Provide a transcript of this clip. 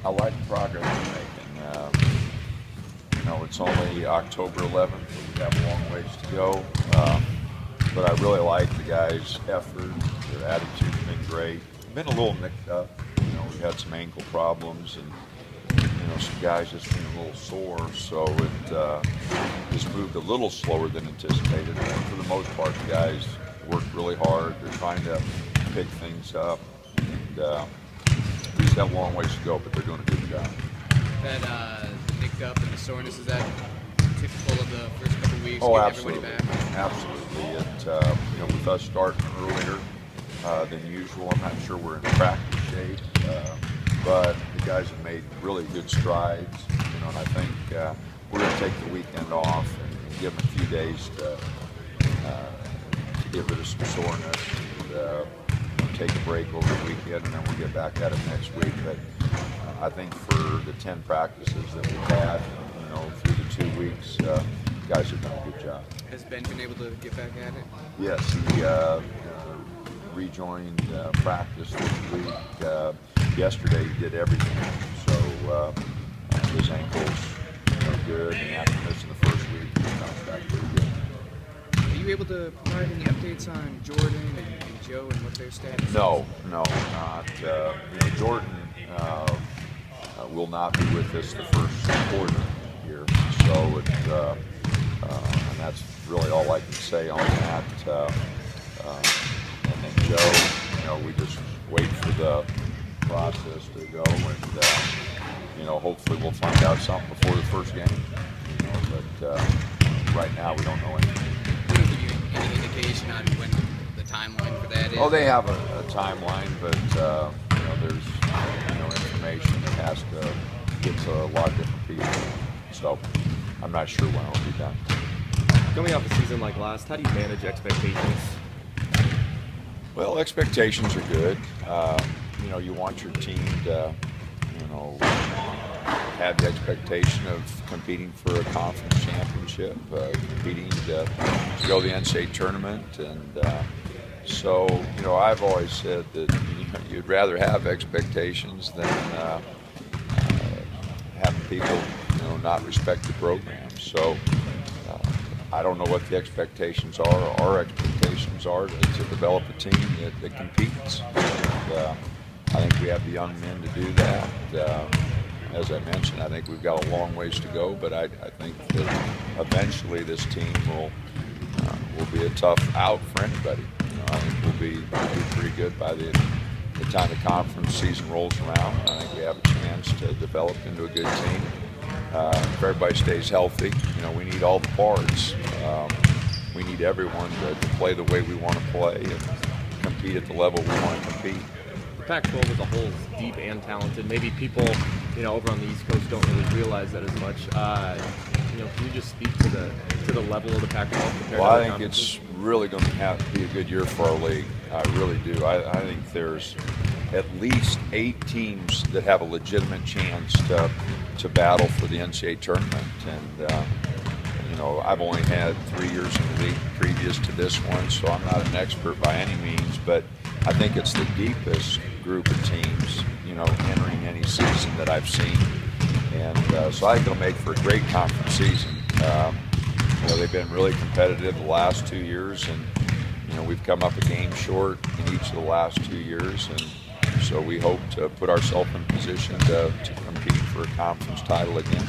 I like the progress we're making. It's only October 11th. We have a long ways to go. But I really like the guys' effort. Their attitude's been great. Been a little nicked up. We've had some ankle problems and some guys just been a little sore. So it just moved a little slower than anticipated. But for the most part, the guys worked really hard. They're trying to pick things up. And we just have a long ways to go, but they're doing a good job. That nicked up and the soreness, is that typical of the first couple of weeks? Oh, Getting absolutely. Everybody back? Absolutely. With us starting earlier than usual, I'm not sure we're in practice shape, but the guys have made really good strides. And I think we're going to take the weekend off and give them a few days to get rid of some soreness and take a break over the weekend, and then we'll get back at it next week. But I think for the 10 practices that we've had, through the 2 weeks, guys have done a good job. Has Ben been able to get back at it? Yes, he rejoined practice this week. Yesterday he did everything, so his ankle's good, and after missing the first week, he bounced back pretty good. Are you able to provide any updates on Jordan and Joe and what their status is? No, not. Jordan will not be with us the first quarter here, so and that's really all I can say on that. And then Joe, we just wait for the process to go, and hopefully we'll find out something before the first game. But right now we don't know anything. Can you give you any indication on when the timeline for that is? Oh, they have a timeline, but there's information that has to get to a lot of different people. So I'm not sure when it'll be done. Coming off a season like last, how do you manage expectations? Well, expectations are good. You want your team to, have the expectation of competing for a conference championship, competing to go to the NCAA tournament, and so I've always said that you'd rather have expectations than having people not respect the program. So I don't know what the expectations are. Our expectations are to develop a team that competes. And, I think we have the young men to do that. As I mentioned, I think we've got a long ways to go, but I think that eventually this team will be a tough out for anybody. I think we'll be pretty good by the time the conference season rolls around. I think we have a chance to develop into a good team. If everybody stays healthy, we need all the parts. We need everyone to play the way we want to play and compete at the level we want to compete. The Pac-12 as a whole is deep and talented. Maybe people, over on the East Coast don't really realize that as much. Can you just speak to the level of the Pac-12 compared to Well, I other think conferences? it's really going to have to be a good year for our league. I really do. I think there's at least 8 teams that have a legitimate chance to battle for the NCAA tournament. And I've only had 3 years in the league previous to this one, so I'm not an expert by any means. But I think it's the deepest group of teams, entering any season that I've seen. And so I think it'll make for a great conference season. They've been really competitive the last 2 years, and we've come up a game short in each of the last 2 years. And so we hope to put ourselves in position to compete for a conference title again.